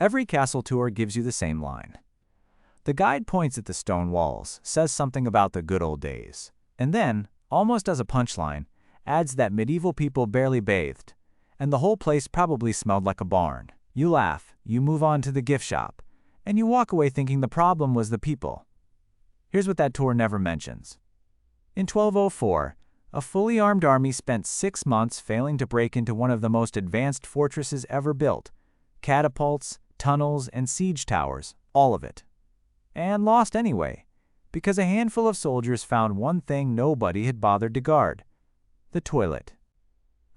Every castle tour gives you the same line. The guide points at the stone walls, says something about the good old days, and then, almost as a punchline, adds that medieval people barely bathed, and the whole place probably smelled like a barn. You laugh, you move on to the gift shop, and you walk away thinking the problem was the people. Here's what that tour never mentions. In 1204, a fully armed army spent 6 months failing to break into one of the most advanced fortresses ever built. Catapults, tunnels, and siege towers, all of it. And lost anyway, because a handful of soldiers found one thing nobody had bothered to guard: the toilet.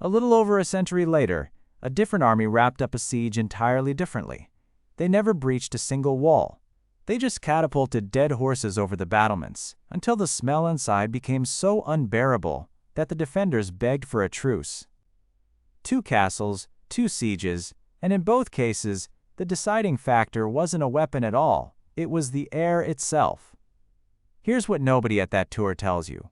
A little over a century later, a different army wrapped up a siege entirely differently. They never breached a single wall. They just catapulted dead horses over the battlements, until the smell inside became so unbearable that the defenders begged for a truce. 2 castles, 2 sieges, and in both cases, the deciding factor wasn't a weapon at all, it was the air itself. Here's what nobody at that tour tells you.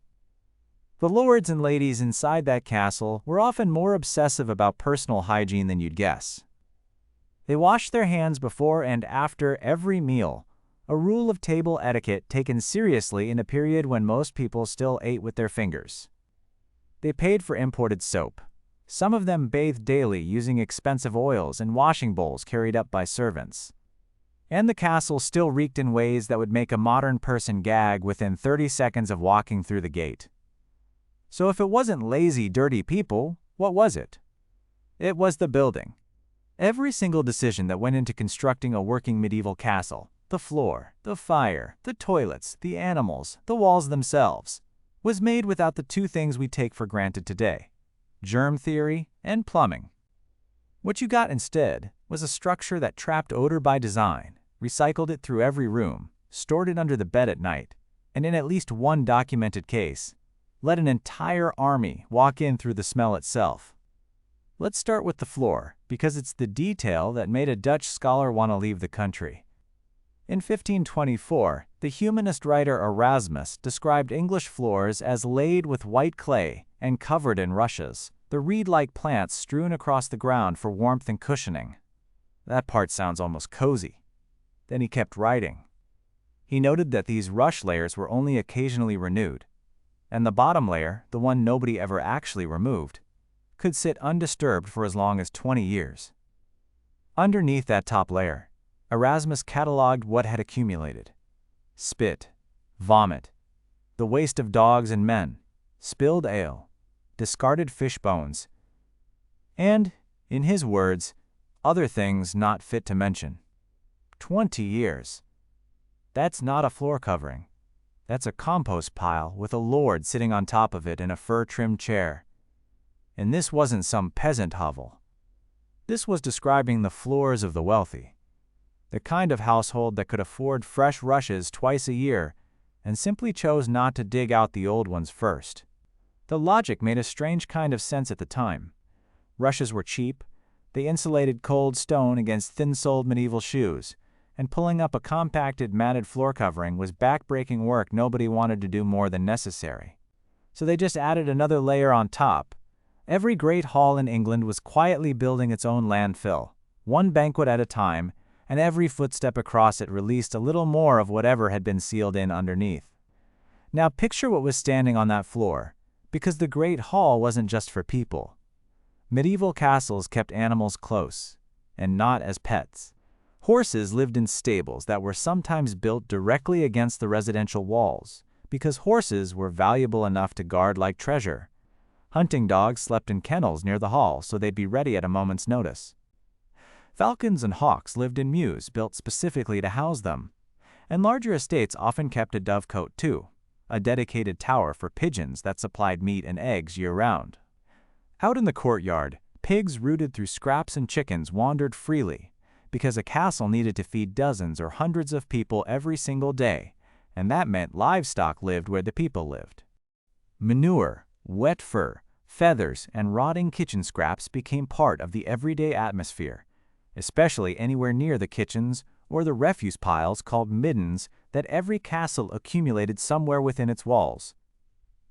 The lords and ladies inside that castle were often more obsessive about personal hygiene than you'd guess. They washed their hands before and after every meal, a rule of table etiquette taken seriously in a period when most people still ate with their fingers. They paid for imported soap. Some of them bathed daily using expensive oils and washing bowls carried up by servants. And the castle still reeked in ways that would make a modern person gag within 30 seconds of walking through the gate. So if it wasn't lazy, dirty people, what was it? It was the building. Every single decision that went into constructing a working medieval castle, the floor, the fire, the toilets, the animals, the walls themselves, was made without the 2 things we take for granted today: germ theory and plumbing. What you got instead was a structure that trapped odor by design, recycled it through every room, stored it under the bed at night, and in at least one documented case, let an entire army walk in through the smell itself. Let's start with the floor, because it's the detail that made a Dutch scholar want to leave the country. In 1524, the humanist writer Erasmus described English floors as laid with white clay and covered in rushes, the reed-like plants strewn across the ground for warmth and cushioning. That part sounds almost cozy. Then he kept writing. He noted that these rush layers were only occasionally renewed, and the bottom layer, the one nobody ever actually removed, could sit undisturbed for as long as 20 years. Underneath that top layer, Erasmus cataloged what had accumulated: spit, vomit, the waste of dogs and men, spilled ale, discarded fish bones, and, in his words, other things not fit to mention. 20 years. That's not a floor covering. That's a compost pile with a lord sitting on top of it in a fur-trimmed chair. And this wasn't some peasant hovel. This was describing the floors of the wealthy, the kind of household that could afford fresh rushes twice a year and simply chose not to dig out the old ones first. The logic made a strange kind of sense at the time. Rushes were cheap, they insulated cold stone against thin-soled medieval shoes, and pulling up a compacted matted floor covering was back-breaking work nobody wanted to do more than necessary. So they just added another layer on top. Every great hall in England was quietly building its own landfill, one banquet at a time, and every footstep across it released a little more of whatever had been sealed in underneath. Now picture what was standing on that floor, because the Great Hall wasn't just for people. Medieval castles kept animals close, and not as pets. Horses lived in stables that were sometimes built directly against the residential walls, because horses were valuable enough to guard like treasure. Hunting dogs slept in kennels near the hall so they'd be ready at a moment's notice. Falcons and hawks lived in mews built specifically to house them, and larger estates often kept a dovecote too, a dedicated tower for pigeons that supplied meat and eggs year-round. Out in the courtyard, pigs rooted through scraps and chickens wandered freely, because a castle needed to feed dozens or hundreds of people every single day, and that meant livestock lived where the people lived. Manure, wet fur, feathers, and rotting kitchen scraps became part of the everyday atmosphere, especially anywhere near the kitchens or the refuse piles called middens that every castle accumulated somewhere within its walls.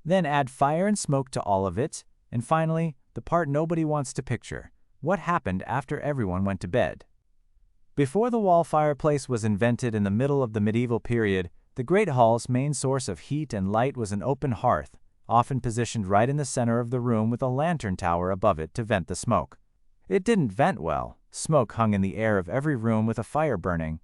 Then add fire and smoke to all of it, and finally, the part nobody wants to picture: what happened after everyone went to bed. Before the wall fireplace was invented in the middle of the medieval period, the great hall's main source of heat and light was an open hearth, often positioned right in the center of the room with a lantern tower above it to vent the smoke. It didn't vent well. Smoke hung in the air of every room with a fire burning,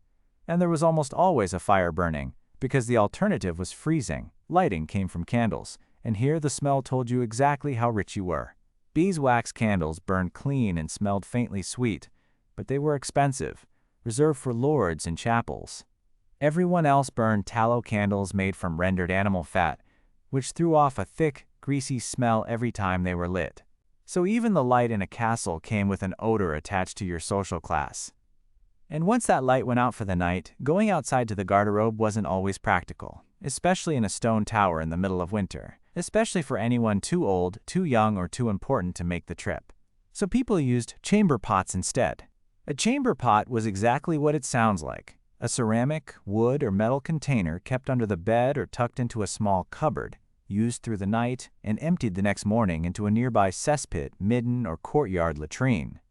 and there was almost always a fire burning, because the alternative was freezing. Lighting came from candles, and here the smell told you exactly how rich you were. Beeswax candles burned clean and smelled faintly sweet, but they were expensive, reserved for lords and chapels. Everyone else burned tallow candles made from rendered animal fat, which threw off a thick, greasy smell every time they were lit. So even the light in a castle came with an odor attached to your social class. And once that light went out for the night, going outside to the garderobe wasn't always practical, especially in a stone tower in the middle of winter, especially for anyone too old, too young, or too important to make the trip. So people used chamber pots instead. A chamber pot was exactly what it sounds like: a ceramic, wood, or metal container kept under the bed or tucked into a small cupboard, used through the night, and emptied the next morning into a nearby cesspit, midden, or courtyard latrine.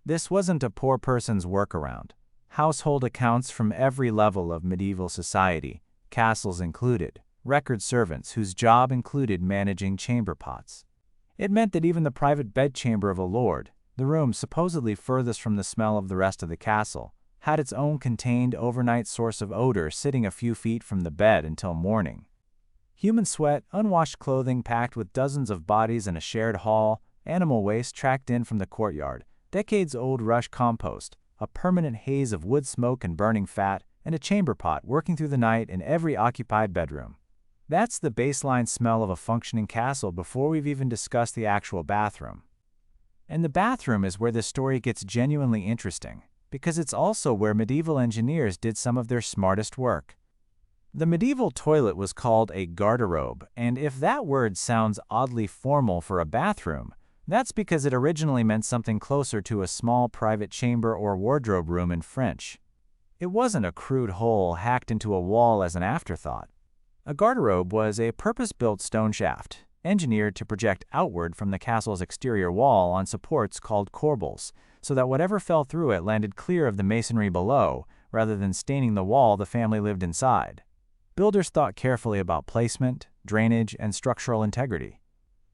This wasn't a poor person's workaround. Household accounts from every level of medieval society, castles included, record servants whose job included managing chamber pots. It meant that even the private bedchamber of a lord, the room supposedly furthest from the smell of the rest of the castle, had its own contained overnight source of odor sitting a few feet from the bed until morning. Human sweat, unwashed clothing packed with dozens of bodies in a shared hall, animal waste tracked in from the courtyard, decades-old rush compost, a permanent haze of wood smoke and burning fat, and a chamber pot working through the night in every occupied bedroom. That's the baseline smell of a functioning castle before we've even discussed the actual bathroom. And the bathroom is where this story gets genuinely interesting, because it's also where medieval engineers did some of their smartest work. The medieval toilet was called a garderobe, and if that word sounds oddly formal for a bathroom, that's because it originally meant something closer to a small private chamber or wardrobe room in French. It wasn't a crude hole hacked into a wall as an afterthought. A garderobe was a purpose-built stone shaft, engineered to project outward from the castle's exterior wall on supports called corbels, so that whatever fell through it landed clear of the masonry below, rather than staining the wall the family lived inside. Builders thought carefully about placement, drainage, and structural integrity.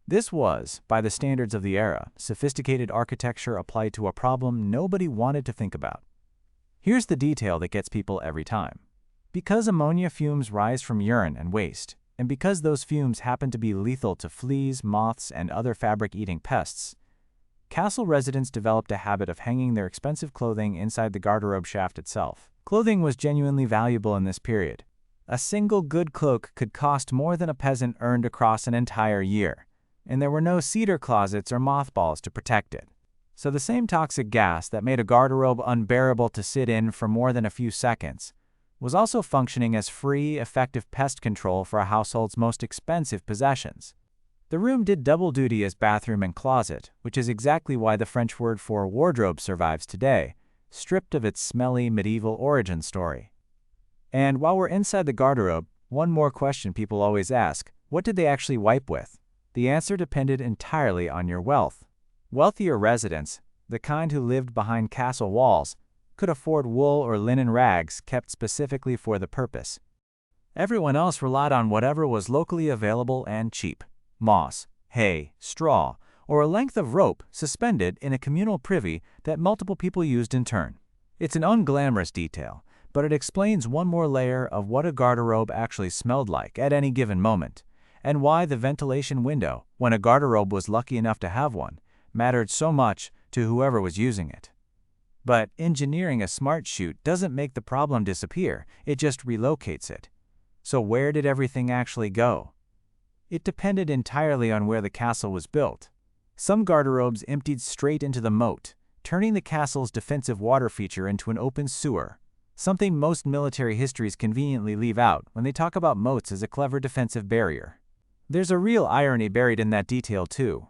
This was, by the standards of the era, sophisticated architecture applied to a problem nobody wanted to think about. Here's the detail that gets people every time. Because ammonia fumes rise from urine and waste, and because those fumes happen to be lethal to fleas, moths, and other fabric-eating pests, castle residents developed a habit of hanging their expensive clothing inside the garderobe shaft itself. Clothing was genuinely valuable in this period. A single good cloak could cost more than a peasant earned across an entire year, and there were no cedar closets or mothballs to protect it. So the same toxic gas that made a garderobe unbearable to sit in for more than a few seconds was also functioning as free, effective pest control for a household's most expensive possessions. The room did double duty as bathroom and closet, which is exactly why the French word for wardrobe survives today, stripped of its smelly medieval origin story. And while we're inside the garderobe, one more question people always ask: what did they actually wipe with? The answer depended entirely on your wealth. Wealthier residents, the kind who lived behind castle walls, could afford wool or linen rags kept specifically for the purpose. Everyone else relied on whatever was locally available and cheap: moss, hay, straw, or a length of rope suspended in a communal privy that multiple people used in turn. It's an unglamorous detail, but it explains one more layer of what a garderobe actually smelled like at any given moment, and why the ventilation window, when a garderobe was lucky enough to have one, mattered so much to whoever was using it. But engineering a smart chute doesn't make the problem disappear, it just relocates it. So where did everything actually go? It depended entirely on where the castle was built. Some garderobes emptied straight into the moat, turning the castle's defensive water feature into an open sewer, something most military histories conveniently leave out when they talk about moats as a clever defensive barrier. There's a real irony buried in that detail too.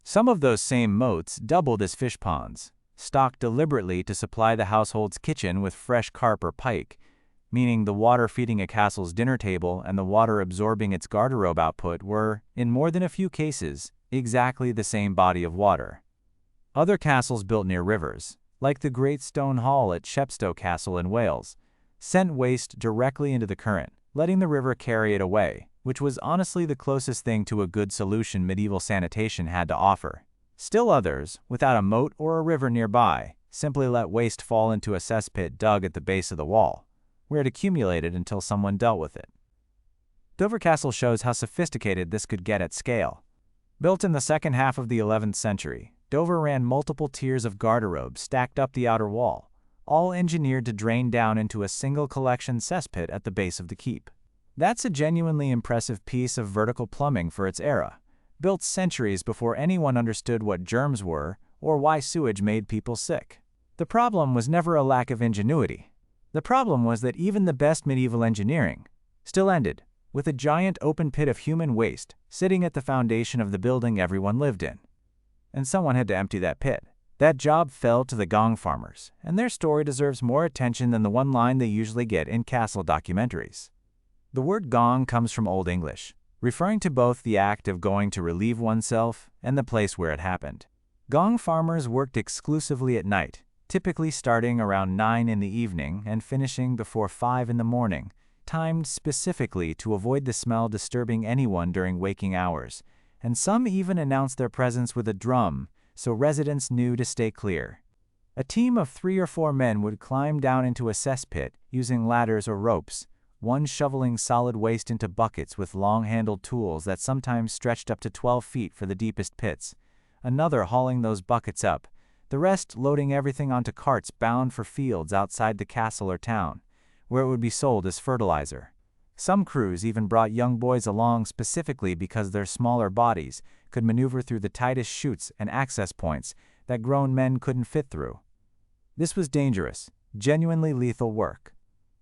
Some of those same moats doubled as fish ponds, stocked deliberately to supply the household's kitchen with fresh carp or pike, meaning the water feeding a castle's dinner table and the water absorbing its garderobe output were, in more than a few cases, exactly the same body of water. Other castles built near rivers, like the Great Stone Hall at Chepstow Castle in Wales, sent waste directly into the current, letting the river carry it away, which was honestly the closest thing to a good solution medieval sanitation had to offer. Still others, without a moat or a river nearby, simply let waste fall into a cesspit dug at the base of the wall, where it accumulated until someone dealt with it. Dover Castle shows how sophisticated this could get at scale. Built in the second half of the 11th century, Dover ran multiple tiers of garderobes stacked up the outer wall, all engineered to drain down into a single collection cesspit at the base of the keep. That's a genuinely impressive piece of vertical plumbing for its era, built centuries before anyone understood what germs were or why sewage made people sick. The problem was never a lack of ingenuity. The problem was that even the best medieval engineering still ended with a giant open pit of human waste sitting at the foundation of the building everyone lived in. And someone had to empty that pit. That job fell to the gong farmers, and their story deserves more attention than the one line they usually get in castle documentaries. The word gong comes from Old English, referring to both the act of going to relieve oneself and the place where it happened. Gong farmers worked exclusively at night, typically starting around 9 in the evening and finishing before 5 in the morning, timed specifically to avoid the smell disturbing anyone during waking hours, and some even announced their presence with a drum so residents knew to stay clear. A team of 3 or 4 men would climb down into a cesspit using ladders or ropes, one shoveling solid waste into buckets with long-handled tools that sometimes stretched up to 12 feet for the deepest pits, another hauling those buckets up, the rest loading everything onto carts bound for fields outside the castle or town, where it would be sold as fertilizer. Some crews even brought young boys along specifically because their smaller bodies could maneuver through the tightest chutes and access points that grown men couldn't fit through. This was dangerous, genuinely lethal work.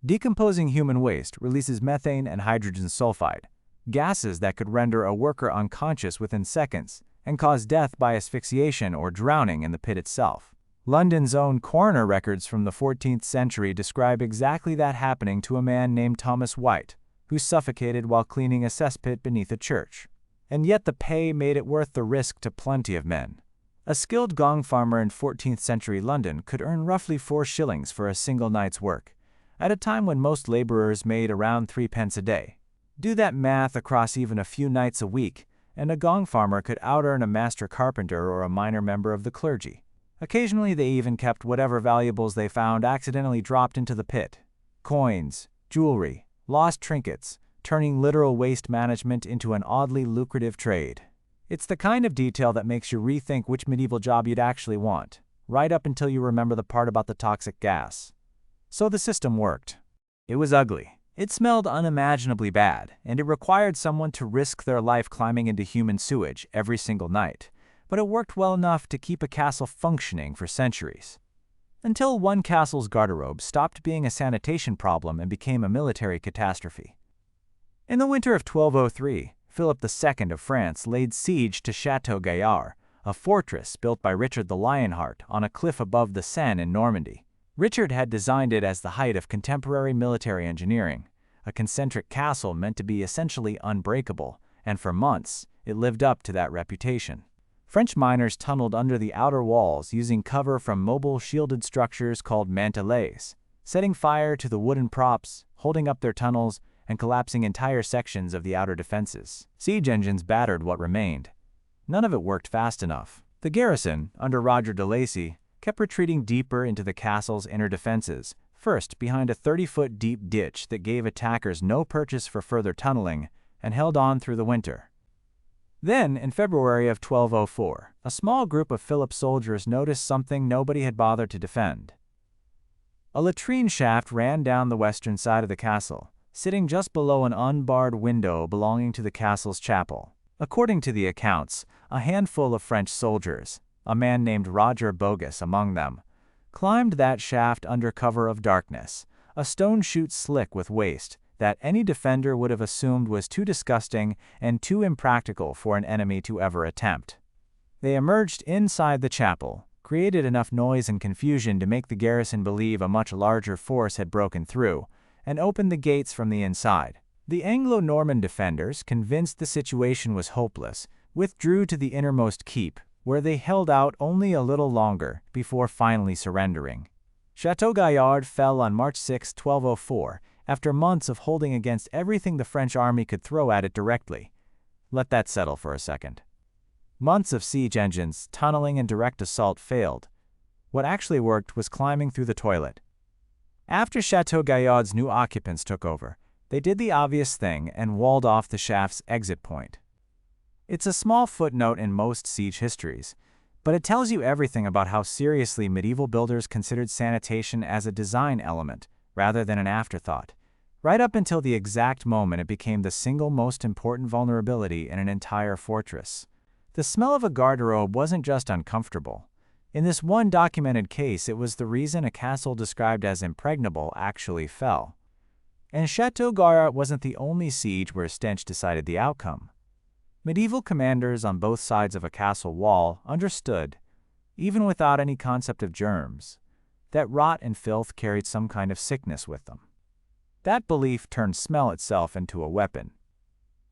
Decomposing human waste releases methane and hydrogen sulfide, gases that could render a worker unconscious within seconds and cause death by asphyxiation or drowning in the pit itself. London's own coroner records from the 14th century describe exactly that happening to a man named Thomas White, who suffocated while cleaning a cesspit beneath a church. And yet the pay made it worth the risk to plenty of men. A skilled gong farmer in 14th century London could earn roughly 4 shillings for a single night's work, at a time when most laborers made around 3 pence a day. Do that math across even a few nights a week, and a gong farmer could out-earn a master carpenter or a minor member of the clergy. Occasionally they even kept whatever valuables they found accidentally dropped into the pit. Coins, jewelry, lost trinkets, turning literal waste management into an oddly lucrative trade. It's the kind of detail that makes you rethink which medieval job you'd actually want, right up until you remember the part about the toxic gas. So the system worked. It was ugly. It smelled unimaginably bad, and it required someone to risk their life climbing into human sewage every single night. But it worked well enough to keep a castle functioning for centuries. Until one castle's garderobe stopped being a sanitation problem and became a military catastrophe. In the winter of 1203, Philip II of France laid siege to Château Gaillard, a fortress built by Richard the Lionheart on a cliff above the Seine in Normandy. Richard had designed it as the height of contemporary military engineering, a concentric castle meant to be essentially unbreakable, and for months, it lived up to that reputation. French miners tunneled under the outer walls using cover from mobile shielded structures called mantelets, setting fire to the wooden props, holding up their tunnels, and collapsing entire sections of the outer defenses. Siege engines battered what remained. None of it worked fast enough. The garrison, under Roger de Lacy, kept retreating deeper into the castle's inner defenses, first behind a 30-foot deep ditch that gave attackers no purchase for further tunneling, and held on through the winter. Then, in February of 1204, a small group of Philip's soldiers noticed something nobody had bothered to defend. A latrine shaft ran down the western side of the castle, sitting just below an unbarred window belonging to the castle's chapel. According to the accounts, a handful of French soldiers, a man named Roger Bogus among them, climbed that shaft under cover of darkness, a stone chute slick with waste that any defender would have assumed was too disgusting and too impractical for an enemy to ever attempt. They emerged inside the chapel, created enough noise and confusion to make the garrison believe a much larger force had broken through, and opened the gates from the inside. The Anglo-Norman defenders, convinced the situation was hopeless, withdrew to the innermost keep, where they held out only a little longer before finally surrendering. Château Gaillard fell on March 6, 1204, after months of holding against everything the French army could throw at it directly. Let that settle for a second. Months of siege engines, tunneling, and direct assault failed. What actually worked was climbing through the toilet. After Château Gaillard's new occupants took over, they did the obvious thing and walled off the shaft's exit point. It's a small footnote in most siege histories, but it tells you everything about how seriously medieval builders considered sanitation as a design element rather than an afterthought, right up until the exact moment it became the single most important vulnerability in an entire fortress. The smell of a garderobe wasn't just uncomfortable. In this one documented case, it was the reason a castle described as impregnable actually fell. And Château Gaillard wasn't the only siege where stench decided the outcome. Medieval commanders on both sides of a castle wall understood, even without any concept of germs, that rot and filth carried some kind of sickness with them. That belief turned smell itself into a weapon.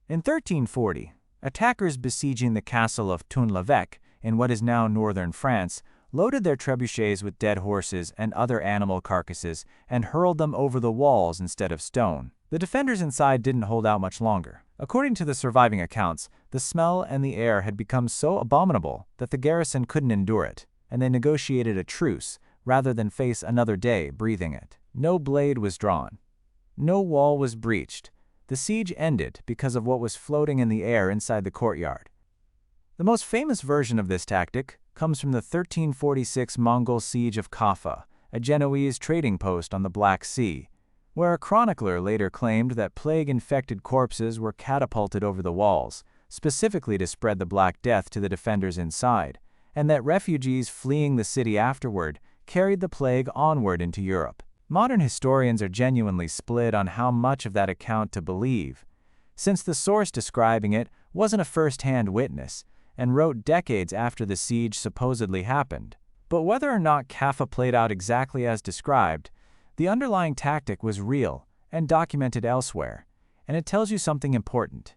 In 1340, attackers besieging the castle of Thun-l'Evêque in what is now northern France loaded their trebuchets with dead horses and other animal carcasses and hurled them over the walls instead of stone. The defenders inside didn't hold out much longer. According to the surviving accounts, the smell and the air had become so abominable that the garrison couldn't endure it, and they negotiated a truce rather than face another day breathing it. No blade was drawn. No wall was breached. The siege ended because of what was floating in the air inside the courtyard. The most famous version of this tactic comes from the 1346 Mongol siege of Kaffa, a Genoese trading post on the Black Sea, where a chronicler later claimed that plague-infected corpses were catapulted over the walls, specifically to spread the Black Death to the defenders inside, and that refugees fleeing the city afterward carried the plague onward into Europe. Modern historians are genuinely split on how much of that account to believe, since the source describing it wasn't a first-hand witness and wrote decades after the siege supposedly happened. But whether or not Kaffa played out exactly as described, the underlying tactic was real and documented elsewhere, and it tells you something important.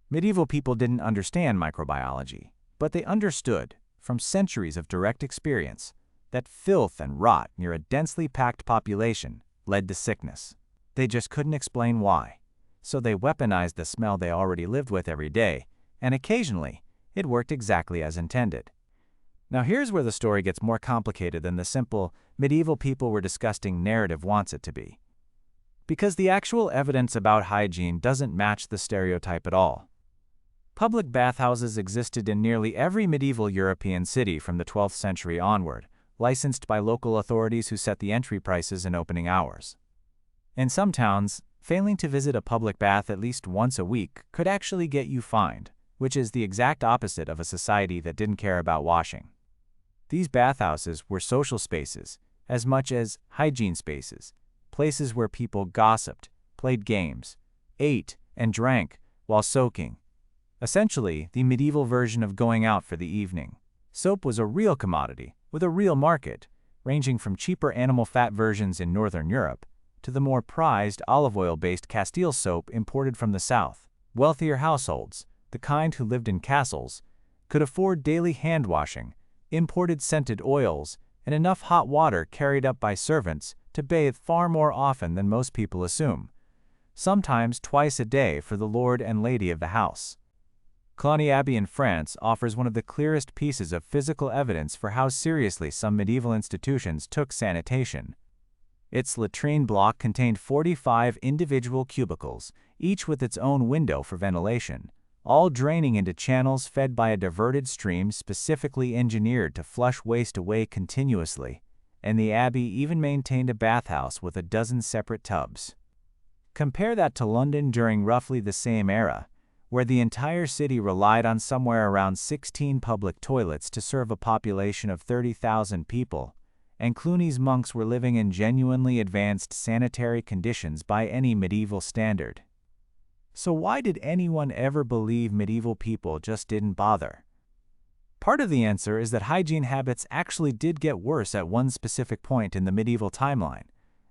Medieval people didn't understand microbiology, but they understood, from centuries of direct experience, that filth and rot near a densely packed population led to sickness. They just couldn't explain why, so they weaponized the smell they already lived with every day, and occasionally, it worked exactly as intended. Now here's where the story gets more complicated than the simple medieval people were disgusting narrative wants it to be. Because the actual evidence about hygiene doesn't match the stereotype at all. Public bathhouses existed in nearly every medieval European city from the 12th century onward, licensed by local authorities who set the entry prices and opening hours. In some towns, failing to visit a public bath at least once a week could actually get you fined, which is the exact opposite of a society that didn't care about washing. These bathhouses were social spaces, as much as hygiene spaces, places where people gossiped, played games, ate, and drank while soaking. Essentially, the medieval version of going out for the evening. Soap was a real commodity, with a real market, ranging from cheaper animal fat versions in Northern Europe to the more prized olive oil-based Castile soap imported from the south. Wealthier households, the kind who lived in castles, could afford daily hand washing, imported scented oils, and enough hot water carried up by servants to bathe far more often than most people assume, sometimes twice a day for the lord and lady of the house. Cluny Abbey in France offers one of the clearest pieces of physical evidence for how seriously some medieval institutions took sanitation. Its latrine block contained 45 individual cubicles, each with its own window for ventilation, all draining into channels fed by a diverted stream specifically engineered to flush waste away continuously, and the abbey even maintained a bathhouse with a dozen separate tubs. Compare that to London during roughly the same era, where the entire city relied on somewhere around 16 public toilets to serve a population of 30,000 people, and Cluny's monks were living in genuinely advanced sanitary conditions by any medieval standard. So why did anyone ever believe medieval people just didn't bother? Part of the answer is that hygiene habits actually did get worse at one specific point in the medieval timeline,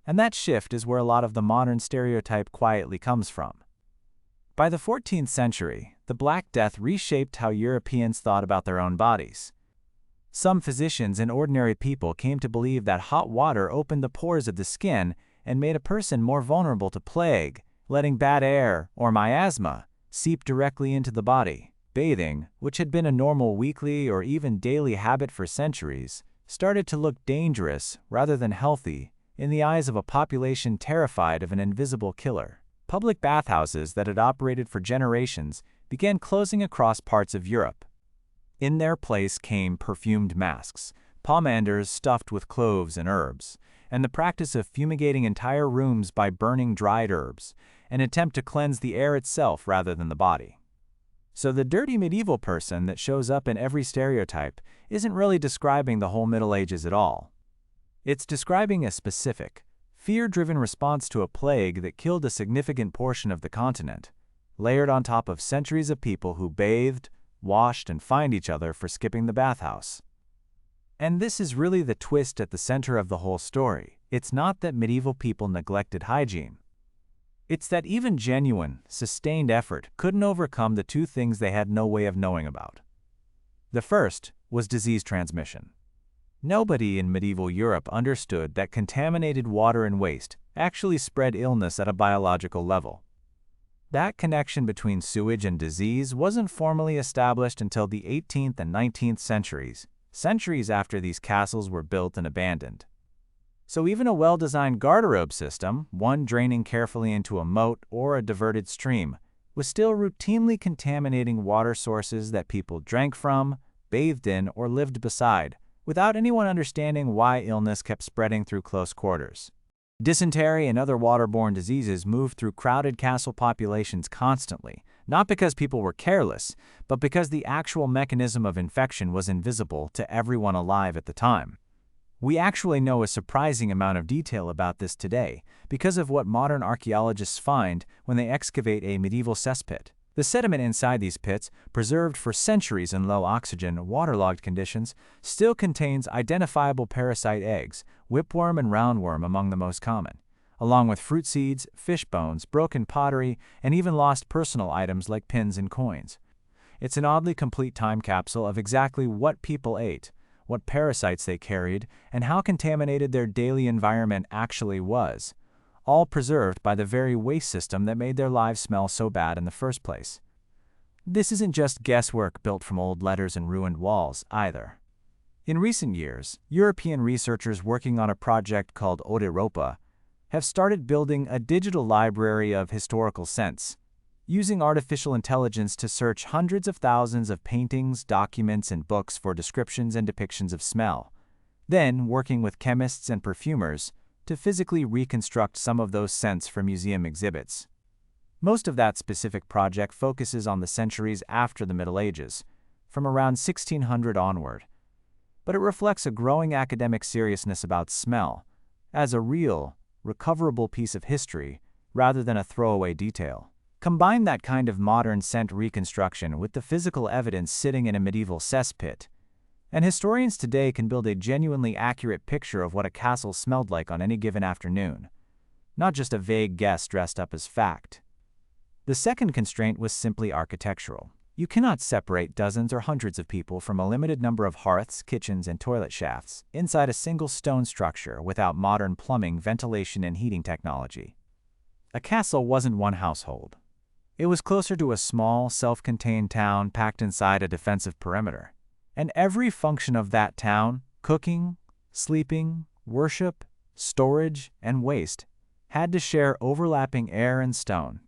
and that shift is where a lot of the modern stereotype quietly comes from. By the 14th century, the Black Death reshaped how Europeans thought about their own bodies. Some physicians and ordinary people came to believe that hot water opened the pores of the skin and made a person more vulnerable to plague, letting bad air, or miasma, seep directly into the body. Bathing, which had been a normal weekly or even daily habit for centuries, started to look dangerous rather than healthy in the eyes of a population terrified of an invisible killer. Public bathhouses that had operated for generations began closing across parts of Europe. In their place came perfumed masks, pomanders stuffed with cloves and herbs, and the practice of fumigating entire rooms by burning dried herbs, an attempt to cleanse the air itself rather than the body. So the dirty medieval person that shows up in every stereotype isn't really describing the whole Middle Ages at all. It's describing a specific, fear-driven response to a plague that killed a significant portion of the continent, layered on top of centuries of people who bathed, washed, and fined each other for skipping the bathhouse. And this is really the twist at the center of the whole story. It's not that medieval people neglected hygiene. It's that even genuine, sustained effort couldn't overcome the two things they had no way of knowing about. The first was disease transmission. Nobody in medieval Europe understood that contaminated water and waste actually spread illness at a biological level. That connection between sewage and disease wasn't formally established until the 18th and 19th centuries, centuries after these castles were built and abandoned. So even a well-designed garderobe system, one draining carefully into a moat or a diverted stream, was still routinely contaminating water sources that people drank from, bathed in, or lived beside, without anyone understanding why illness kept spreading through close quarters. Dysentery and other waterborne diseases moved through crowded castle populations constantly, not because people were careless, but because the actual mechanism of infection was invisible to everyone alive at the time. We actually know a surprising amount of detail about this today because of what modern archaeologists find when they excavate a medieval cesspit. The sediment inside these pits, preserved for centuries in low oxygen, waterlogged conditions, still contains identifiable parasite eggs, whipworm and roundworm among the most common, along with fruit seeds, fish bones, broken pottery, and even lost personal items like pins and coins. It's an oddly complete time capsule of exactly what people ate, what parasites they carried, and how contaminated their daily environment actually was, all preserved by the very waste system that made their lives smell so bad in the first place. This isn't just guesswork built from old letters and ruined walls, either. In recent years, European researchers working on a project called Odors have started building a digital library of historical scents, using artificial intelligence to search hundreds of thousands of paintings, documents, and books for descriptions and depictions of smell, then working with chemists and perfumers to physically reconstruct some of those scents for museum exhibits. Most of that specific project focuses on the centuries after the Middle Ages, from around 1600 onward, but it reflects a growing academic seriousness about smell as a real, recoverable piece of history rather than a throwaway detail. Combine that kind of modern scent reconstruction with the physical evidence sitting in a medieval cesspit, and historians today can build a genuinely accurate picture of what a castle smelled like on any given afternoon, not just a vague guess dressed up as fact. The second constraint was simply architectural. You cannot separate dozens or hundreds of people from a limited number of hearths, kitchens, and toilet shafts inside a single stone structure without modern plumbing, ventilation, and heating technology. A castle wasn't one household. It was closer to a small, self-contained town packed inside a defensive perimeter. And every function of that town, cooking, sleeping, worship, storage, and waste, had to share overlapping air and stone.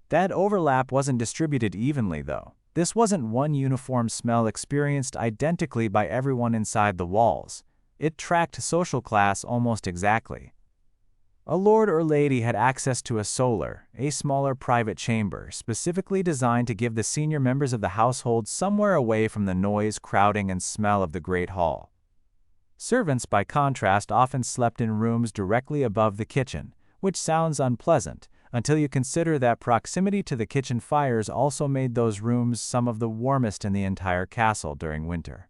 That overlap wasn't distributed evenly, though. This wasn't one uniform smell experienced identically by everyone inside the walls. It tracked social class almost exactly. A lord or lady had access to a solar, a smaller private chamber, specifically designed to give the senior members of the household somewhere away from the noise, crowding, and smell of the Great Hall. Servants, by contrast, often slept in rooms directly above the kitchen, which sounds unpleasant, until you consider that proximity to the kitchen fires also made those rooms some of the warmest in the entire castle during winter.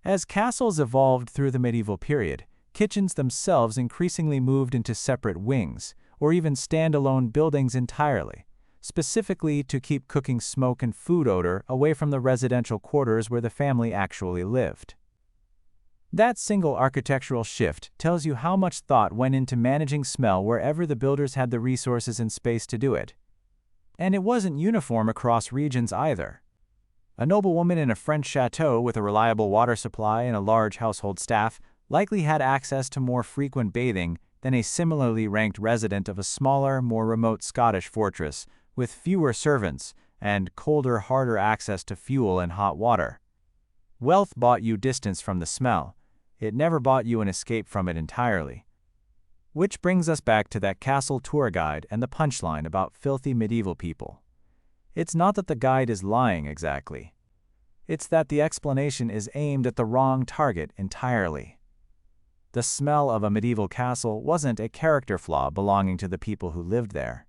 As castles evolved through the medieval period, kitchens themselves increasingly moved into separate wings, or even standalone buildings entirely, specifically to keep cooking smoke and food odor away from the residential quarters where the family actually lived. That single architectural shift tells you how much thought went into managing smell wherever the builders had the resources and space to do it. And it wasn't uniform across regions either. A noblewoman in a French chateau with a reliable water supply and a large household staff likely had access to more frequent bathing than a similarly ranked resident of a smaller, more remote Scottish fortress with fewer servants and colder, harder access to fuel and hot water. Wealth bought you distance from the smell. It never bought you an escape from it entirely. Which brings us back to that castle tour guide and the punchline about filthy medieval people. It's not that the guide is lying exactly. It's that the explanation is aimed at the wrong target entirely. The smell of a medieval castle wasn't a character flaw belonging to the people who lived there.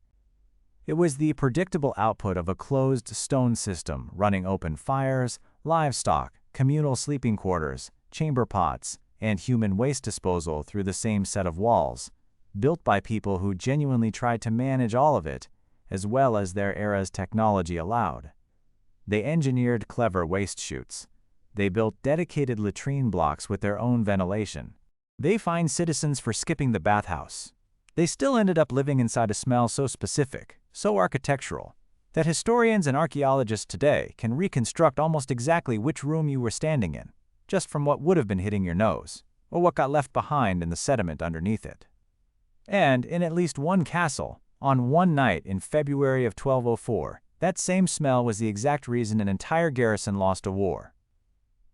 It was the predictable output of a closed stone system running open fires, livestock, communal sleeping quarters, chamber pots, and human waste disposal through the same set of walls, built by people who genuinely tried to manage all of it, as well as their era's technology allowed. They engineered clever waste chutes. They built dedicated latrine blocks with their own ventilation. They fined citizens for skipping the bathhouse. They still ended up living inside a smell so specific, so architectural, that historians and archaeologists today can reconstruct almost exactly which room you were standing in, just from what would have been hitting your nose, or what got left behind in the sediment underneath it. And in at least one castle, on one night in February of 1204, that same smell was the exact reason an entire garrison lost a war.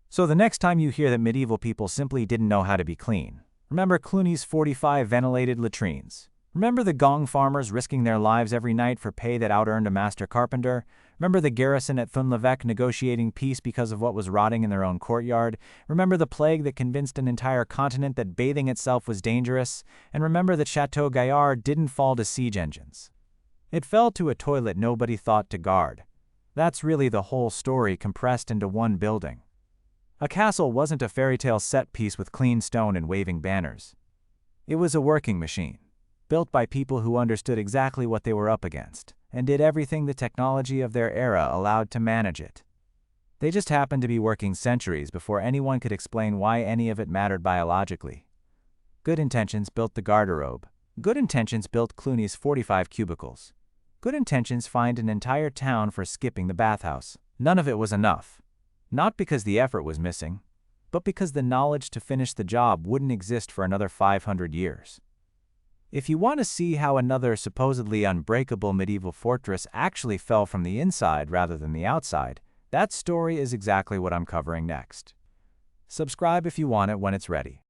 So the next time you hear that medieval people simply didn't know how to be clean, remember Cluny's 45 ventilated latrines. Remember the gong farmers risking their lives every night for pay that out-earned a master carpenter? Remember the garrison at Thun-l'Evêque negotiating peace because of what was rotting in their own courtyard? Remember the plague that convinced an entire continent that bathing itself was dangerous? And remember that Chateau Gaillard didn't fall to siege engines. It fell to a toilet nobody thought to guard. That's really the whole story compressed into one building. A castle wasn't a fairy tale set piece with clean stone and waving banners. It was a working machine, built by people who understood exactly what they were up against, and did everything the technology of their era allowed to manage it. They just happened to be working centuries before anyone could explain why any of it mattered biologically. Good intentions built the garderobe. Good intentions built Cluny's 45 cubicles. Good intentions fined an entire town for skipping the bathhouse. None of it was enough. Not because the effort was missing, but because the knowledge to finish the job wouldn't exist for another 500 years. If you want to see how another supposedly unbreakable medieval fortress actually fell from the inside rather than the outside, that story is exactly what I'm covering next. Subscribe if you want it when it's ready.